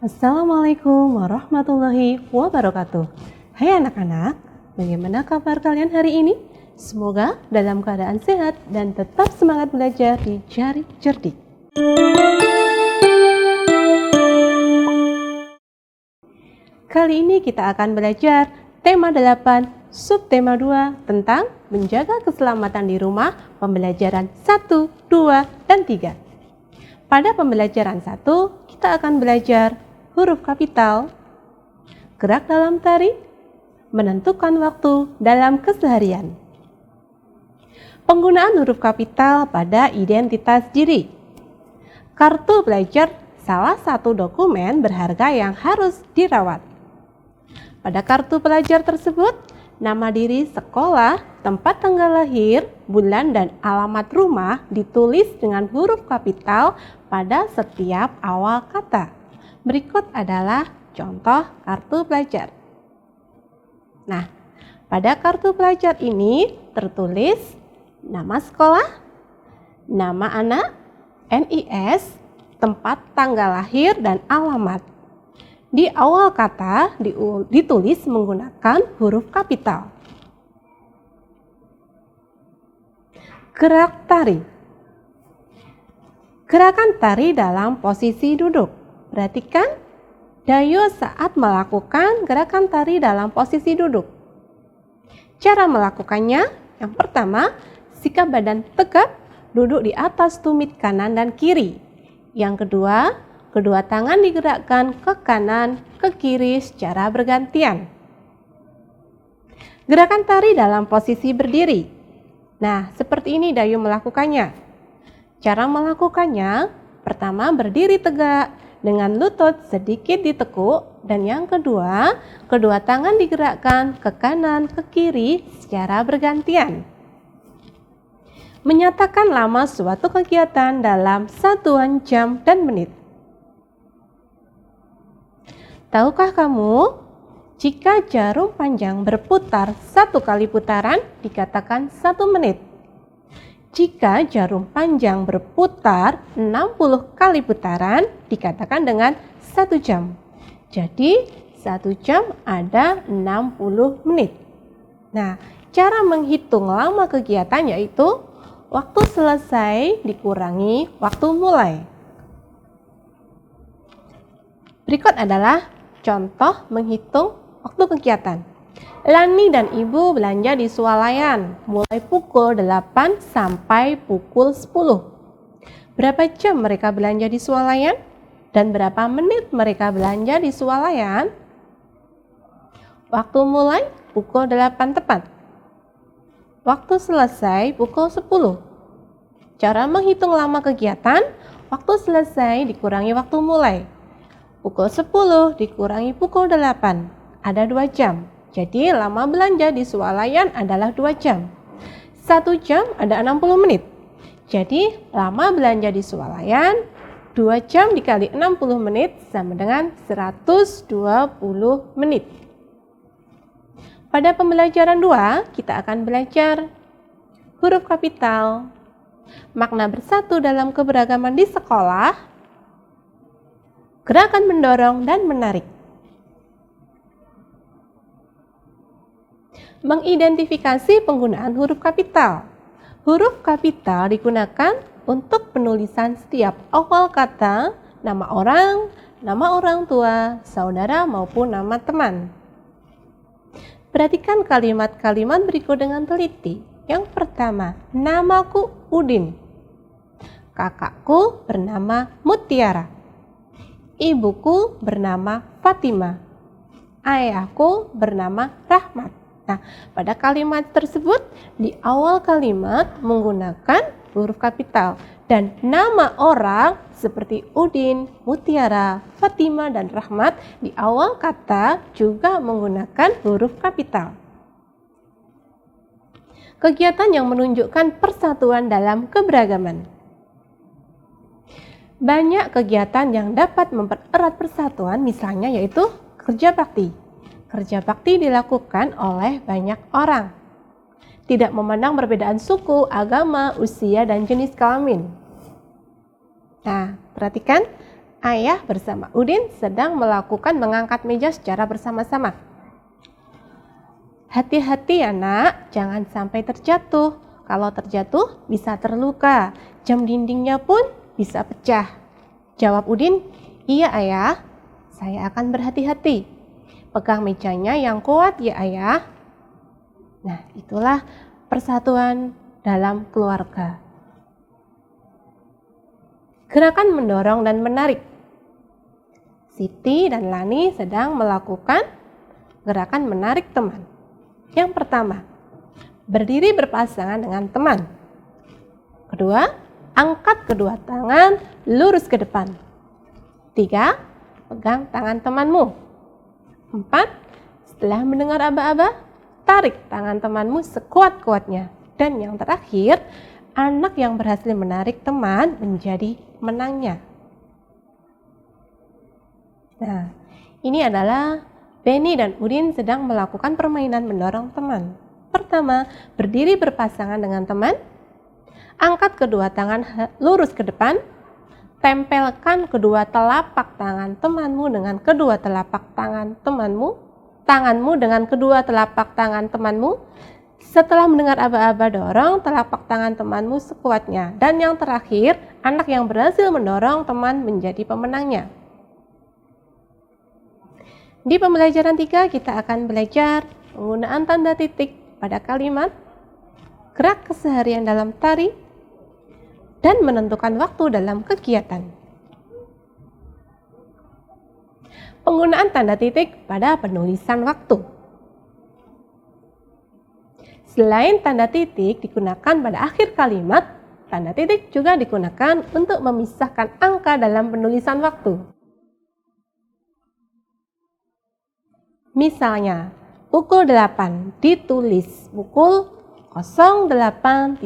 Assalamualaikum warahmatullahi wabarakatuh. Hai anak-anak, bagaimana kabar kalian hari ini? Semoga dalam keadaan sehat dan tetap semangat belajar di Jari Cerdik. Kali ini kita akan belajar tema 8, subtema 2 tentang menjaga keselamatan di rumah, pembelajaran 1, 2, dan 3. Pada pembelajaran 1, kita akan belajar huruf kapital, gerak dalam tari, menentukan waktu dalam keseharian. Penggunaan huruf kapital pada identitas diri. Kartu pelajar salah satu dokumen berharga yang harus dirawat. Pada kartu pelajar tersebut, nama diri sekolah, tempat tanggal lahir, bulan, dan alamat rumah ditulis dengan huruf kapital pada setiap awal kata. Berikut adalah contoh kartu pelajar. Nah, pada kartu pelajar ini tertulis nama sekolah, nama anak, NIS, tempat tanggal lahir, dan alamat. Di awal kata ditulis menggunakan huruf kapital. Gerak tari. Gerakan tari dalam posisi duduk. Perhatikan Dayu saat melakukan gerakan tari dalam posisi duduk. Cara melakukannya, yang pertama, sikap badan tegap, duduk di atas tumit kanan dan kiri. Yang kedua, kedua tangan digerakkan ke kanan, ke kiri secara bergantian. Gerakan tari dalam posisi berdiri. Nah, seperti ini Dayu melakukannya. Cara melakukannya, pertama berdiri tegak dengan lutut sedikit ditekuk, dan yang kedua, kedua tangan digerakkan ke kanan, ke kiri secara bergantian. Menyatakan lama suatu kegiatan dalam satuan jam dan menit. Tahukah kamu, jika jarum panjang berputar 1 kali putaran dikatakan 1 menit. Jika jarum panjang berputar 60 kali putaran dikatakan dengan 1 jam. Jadi 1 jam ada 60 menit. Nah, cara menghitung lama kegiatan yaitu waktu selesai dikurangi waktu mulai. Berikut adalah contoh menghitung waktu kegiatan. Lani dan Ibu belanja di swalayan mulai pukul 8 sampai pukul 10. Berapa jam mereka belanja di swalayan? Dan berapa menit mereka belanja di swalayan? Waktu mulai pukul 8 tepat. Waktu selesai pukul 10. Cara menghitung lama kegiatan, waktu selesai dikurangi waktu mulai. Pukul 10 dikurangi pukul 8, ada 2 jam. Jadi lama belanja di swalayan adalah 2 jam. 1 jam ada 60 menit. Jadi lama belanja di swalayan 2 jam dikali 60 menit sama dengan 120 menit. Pada pembelajaran 2 kita akan belajar huruf kapital, makna bersatu dalam keberagaman di sekolah, gerakan mendorong dan menarik. Mengidentifikasi penggunaan huruf kapital. Huruf kapital digunakan untuk penulisan setiap awal kata, nama orang tua, saudara maupun nama teman. Perhatikan kalimat-kalimat berikut dengan teliti. Yang pertama, namaku Udin. Kakakku bernama Mutiara. Ibuku bernama Fatima. Ayahku bernama Rahmat. Nah, pada kalimat tersebut di awal kalimat menggunakan huruf kapital dan nama orang seperti Udin, Mutiara, Fatima, dan Rahmat di awal kata juga menggunakan huruf kapital. Kegiatan yang menunjukkan persatuan dalam keberagaman. Banyak kegiatan yang dapat mempererat persatuan, misalnya yaitu kerja bakti. Kerja bakti dilakukan oleh banyak orang. Tidak memandang perbedaan suku, agama, usia, dan jenis kelamin. Nah, perhatikan Ayah bersama Udin sedang melakukan mengangkat meja secara bersama-sama. Hati-hati ya nak, jangan sampai terjatuh. Kalau terjatuh bisa terluka, jam dindingnya pun bisa pecah. Jawab Udin, iya ayah, saya akan berhati-hati. Pegang mejanya yang kuat ya ayah. Nah, itulah persatuan dalam keluarga. Gerakan mendorong dan menarik. Siti dan Lani sedang melakukan gerakan menarik teman. Yang pertama, berdiri berpasangan dengan teman. Kedua, angkat kedua tangan lurus ke depan. 3, pegang tangan temanmu. 4, setelah mendengar aba-aba, tarik tangan temanmu sekuat-kuatnya. Dan yang terakhir, anak yang berhasil menarik teman menjadi menangnya. Nah, ini adalah Benny dan Udin sedang melakukan permainan mendorong teman. Pertama, berdiri berpasangan dengan teman. Angkat kedua tangan lurus ke depan. Tempelkan kedua telapak tangan temanmu dengan kedua telapak tangan temanmu. Tanganmu dengan kedua telapak tangan temanmu. Setelah mendengar aba-aba, dorong telapak tangan temanmu sekuatnya. Dan yang terakhir, anak yang berhasil mendorong teman menjadi pemenangnya. Di pembelajaran 3 kita akan belajar penggunaan tanda titik pada kalimat, gerak keseharian dalam tari, dan menentukan waktu dalam kegiatan. Penggunaan tanda titik pada penulisan waktu. Selain tanda titik digunakan pada akhir kalimat, tanda titik juga digunakan untuk memisahkan angka dalam penulisan waktu. Misalnya, pukul 8 ditulis pukul 08.00.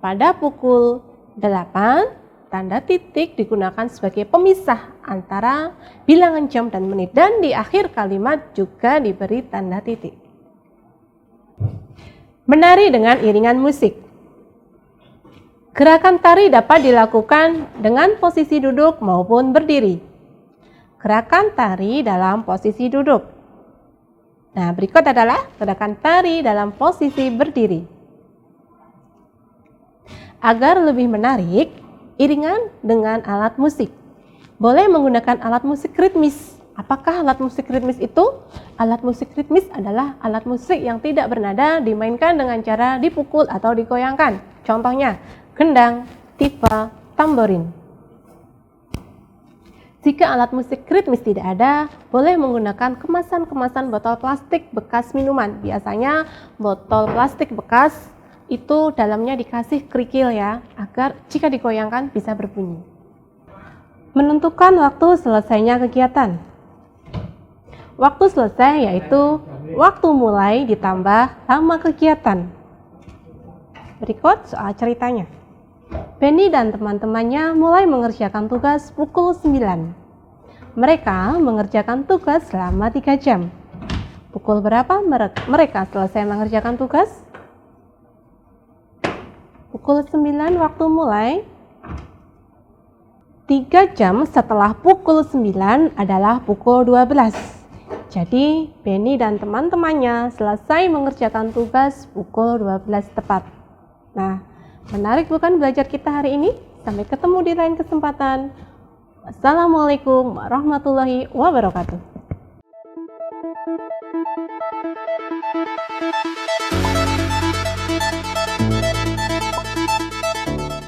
Pada pukul 8, tanda titik digunakan sebagai pemisah antara bilangan jam dan menit, dan di akhir kalimat juga diberi tanda titik. Menari dengan iringan musik. Gerakan tari dapat dilakukan dengan posisi duduk maupun berdiri. Gerakan tari dalam posisi duduk. Nah, berikut adalah gerakan tari dalam posisi berdiri. Agar lebih menarik, iringan dengan alat musik. Boleh menggunakan alat musik ritmis. Apakah alat musik ritmis itu? Alat musik ritmis adalah alat musik yang tidak bernada dimainkan dengan cara dipukul atau digoyangkan. Contohnya, gendang, tifa, tamborin. Jika alat musik ritmis tidak ada, boleh menggunakan kemasan-kemasan botol plastik bekas minuman. Biasanya botol plastik bekas itu dalamnya dikasih kerikil ya, agar jika digoyangkan bisa berbunyi. Menentukan waktu selesainya kegiatan. Waktu selesai yaitu waktu mulai ditambah lama kegiatan. Berikut soal ceritanya. Benny dan teman-temannya mulai mengerjakan tugas pukul 9. Mereka mengerjakan tugas selama 3 jam. Pukul berapa mereka selesai mengerjakan tugas? Pukul 9 waktu mulai. 3 jam setelah pukul 9 adalah pukul 12. Jadi, Benny dan teman-temannya selesai mengerjakan tugas pukul 12 tepat. Nah, menarik bukan belajar kita hari ini? Sampai ketemu di lain kesempatan. Wassalamualaikum warahmatullahi wabarakatuh.